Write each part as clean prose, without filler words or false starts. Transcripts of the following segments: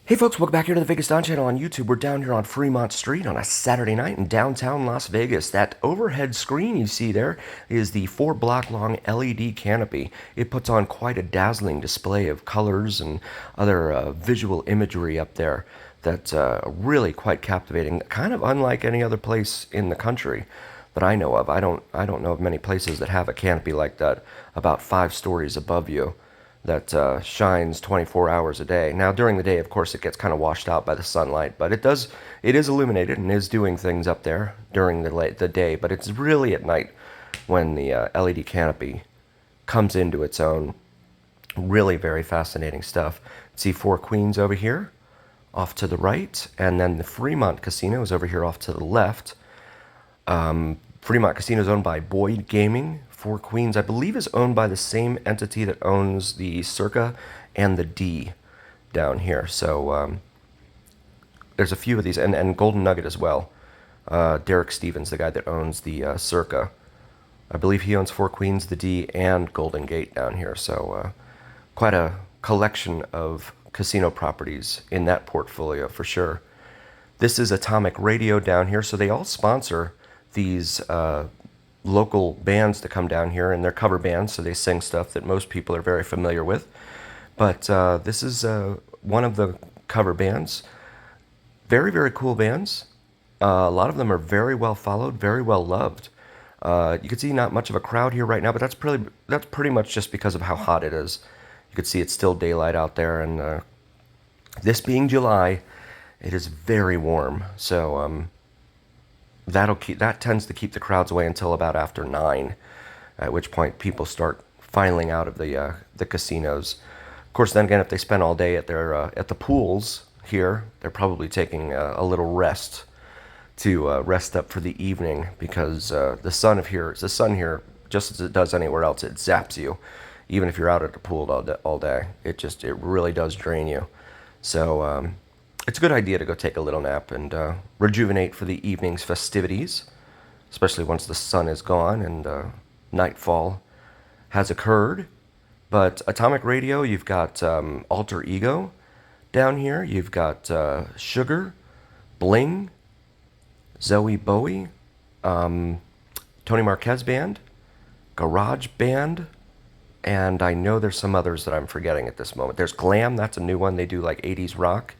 Hey folks, welcome back here to the Vegas Don channel on YouTube. We're down here on Fremont Street on a Saturday night in downtown Las Vegas. That overhead screen you see there is the 4 block long LED canopy. It puts on quite a dazzling display of colors and other visual imagery up there that's really quite captivating, kind of unlike any other place in the country that I know of. I don't know of many places that have a canopy like that about 5 stories above you that shines 24 hours a day. Now, during the day, of course, it gets kind of washed out by the sunlight, but it is illuminated and is doing things up there during the day, but it's really at night when the LED canopy comes into its own. Really very fascinating stuff. See 4 Queens over here off to the right, and then the Fremont Casino is over here off to the left. Fremont Casino is owned by Boyd Gaming. 4 Queens, I believe, is owned by the same entity that owns the Circa and the D down here. So there's a few of these, and Golden Nugget as well. Derek Stevens, the guy that owns the Circa. I believe he owns 4 Queens, the D, and Golden Gate down here. So quite a collection of casino properties in that portfolio for sure. This is Atomic Radio down here, so they all sponsor these local bands that come down here, and they're cover bands, so they sing stuff that most people are very familiar with. But this is one of the cover bands. Very, very cool bands. A lot of them are very well followed, very well loved. You can see not much of a crowd here right now, but that's pretty much just because of how hot it is. You can see it's still daylight out there, and this being July, it is very warm. So that tends to keep the crowds away until about after 9, at which point people start filing out of the casinos. Of course, then again, if they spend all day at the pools here, they're probably taking a little rest to rest up for the evening, because the sun here, just as it does anywhere else, it zaps you. Even if you're out at the pool all day, it really does drain you. So it's a good idea to go take a little nap and rejuvenate for the evening's festivities, especially once the sun is gone and nightfall has occurred. But Atomic Radio, you've got Alter Ego down here. You've got Sugar, Bling, Zoe Bowie, Tony Marquez Band, Garage Band, and I know there's some others that I'm forgetting at this moment. There's Glam, that's a new one. They do like 80s rock.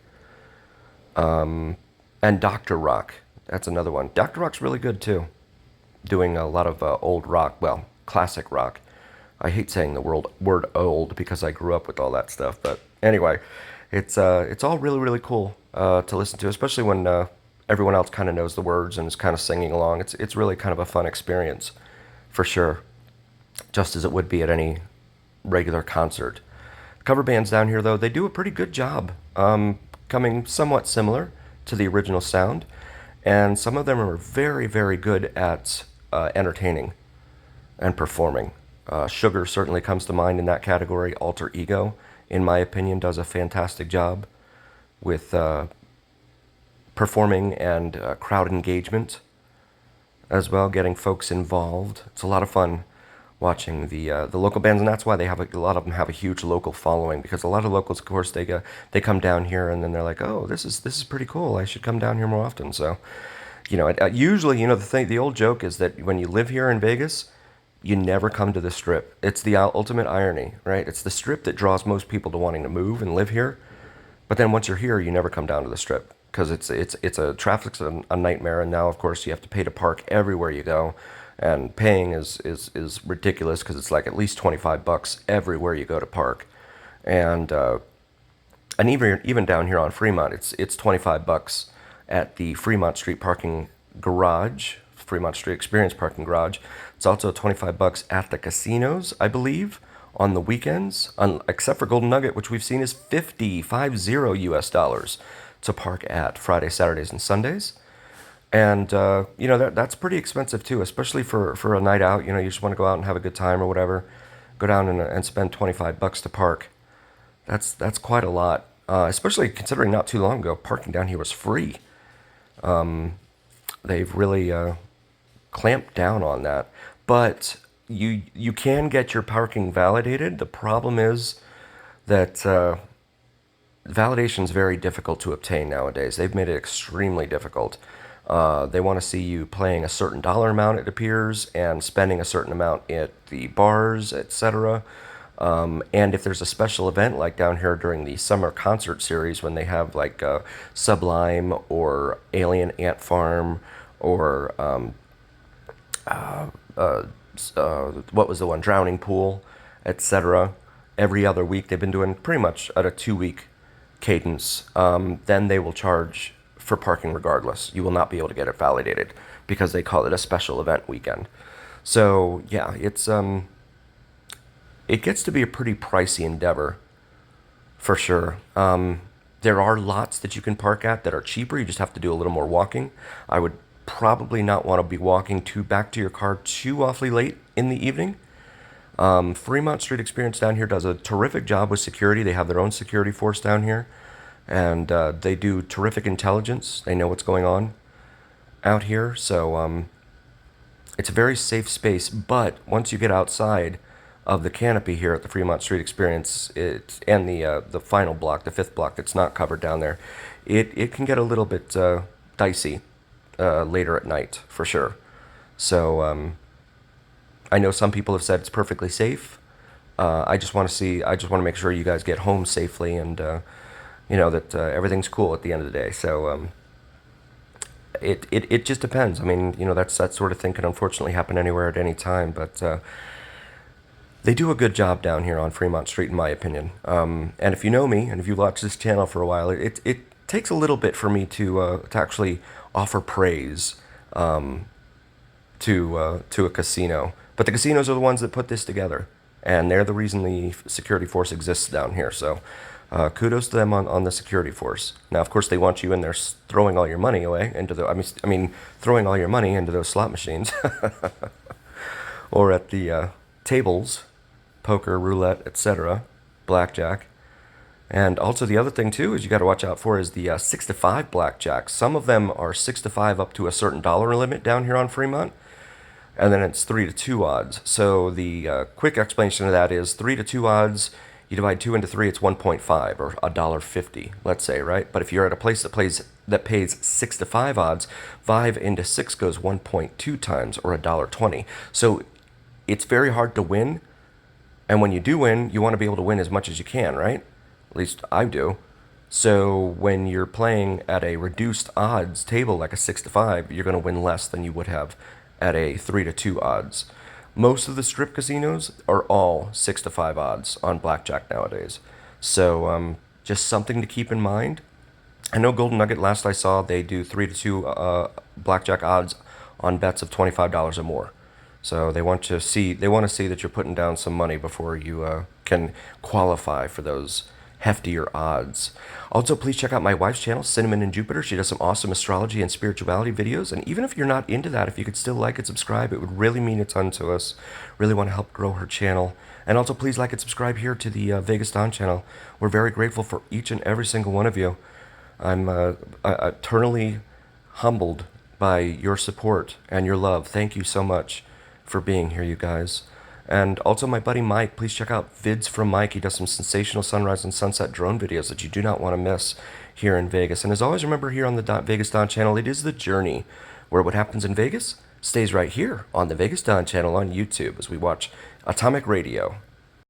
And Dr. Rock, that's another one. Dr. Rock's really good too, doing a lot of old rock, well, classic rock. I hate saying the word old because I grew up with all that stuff, but anyway, it's all really, really cool to listen to, especially when everyone else kind of knows the words and is kind of singing along. It's really kind of a fun experience, for sure, just as it would be at any regular concert. Cover bands down here, though, they do a pretty good job, coming somewhat similar to the original sound, and some of them are very, very good at entertaining and performing. Sugar certainly comes to mind in that category. Alter Ego, in my opinion, does a fantastic job with performing and crowd engagement as well, getting folks involved. It's a lot of fun watching the local bands, and that's why they have a lot of them have a huge local following, because a lot of locals, of course, they come down here and then they're like, oh, this is pretty cool. I should come down here more often. So, usually, the old joke is that when you live here in Vegas, you never come to the Strip. It's the ultimate irony, right? It's the Strip that draws most people to wanting to move and live here, but then once you're here, you never come down to the Strip because traffic's a nightmare, and now of course you have to pay to park everywhere you go. And paying is ridiculous because it's like at least $25 everywhere you go to park, and even down here on Fremont, it's $25 at the Fremont Street parking garage, Fremont Street Experience parking garage. It's also $25 at the casinos, I believe, on the weekends, except for Golden Nugget, which we've seen is $50 US dollars to park at Friday, Saturdays, and Sundays. And, that's pretty expensive too, especially for a night out. You just want to go out and have a good time or whatever. Go down and spend $25 to park. That's quite a lot, especially considering not too long ago, parking down here was free. They've really clamped down on that. But you can get your parking validated. The problem is that validation is very difficult to obtain nowadays. They've made it extremely difficult. They want to see you playing a certain dollar amount, it appears, and spending a certain amount at the bars, etc. And if there's a special event like down here during the summer concert series when they have like Sublime or Alien Ant Farm or what was the one, Drowning Pool, etc. Every other week they've been doing pretty much at a 2 week cadence. Then they will charge for parking regardless. You will not be able to get it validated because they call it a special event weekend. So yeah, it gets to be a pretty pricey endeavor for sure. There are lots that you can park at that are cheaper. You just have to do a little more walking. I would probably not want to be walking back to your car too awfully late in the evening. Fremont Street Experience down here does a terrific job with security. They have their own security force down here, and they do terrific intelligence. They know what's going on out here, so it's a very safe space. But once you get outside of the canopy here at the Fremont Street Experience, and the final block, the fifth block that's not covered down there, it can get a little bit dicey later at night for sure. So I know some people have said it's perfectly safe. I just want to make sure you guys get home safely, and that everything's cool at the end of the day. So it just depends. I mean, that sort of thing can unfortunately happen anywhere at any time, but they do a good job down here on Fremont Street, in my opinion. And if you know me, and if you've watched this channel for a while, it takes a little bit for me to actually offer praise to a casino. But the casinos are the ones that put this together, and they're the reason the security force exists down here. So kudos to them on the security force. Now, of course, they want you in there throwing all your money away into throwing all your money into those slot machines, or at the tables, poker, roulette, etc., blackjack. And also the other thing too is you got to watch out for is the 6 to 5 blackjack. Some of them are 6 to 5 up to a certain dollar limit down here on Fremont, and then it's 3 to 2 odds. So the quick explanation of that is 3 to 2 odds. You divide 2 into 3, it's 1.5 or $1.50, let's say, right? But if you're at a place that pays 6 to 5 odds, 5 into 6 goes 1.2 times or $1.20. So it's very hard to win, and when you do win, you want to be able to win as much as you can, right? At least I do. So when you're playing at a reduced odds table like a 6 to 5, you're going to win less than you would have at a 3 to 2 odds. Most of the strip casinos are all 6 to 5 odds on blackjack nowadays. So just something to keep in mind. I know Golden Nugget, last I saw, they do 3 to 2 blackjack odds on bets of $25 or more. So they want to see that you're putting down some money before you can qualify for those heftier odds. Also, please check out my wife's channel, Cinnamon and Jupiter. She does some awesome astrology and spirituality videos. And even if you're not into that, if you could still like and subscribe, it would really mean a ton to us. Really want to help grow her channel. And also, please like and subscribe here to the Vegas Don channel. We're very grateful for each and every single one of you. I'm eternally humbled by your support and your love. Thank you so much for being here, you guys. And also my buddy Mike, please check out Vids from Mike. He does some sensational sunrise and sunset drone videos that you do not want to miss here in Vegas. And as always, remember here on the Vegas Don channel, it is the journey where what happens in Vegas stays right here on the Vegas Don channel on YouTube as we watch Atomic Radio.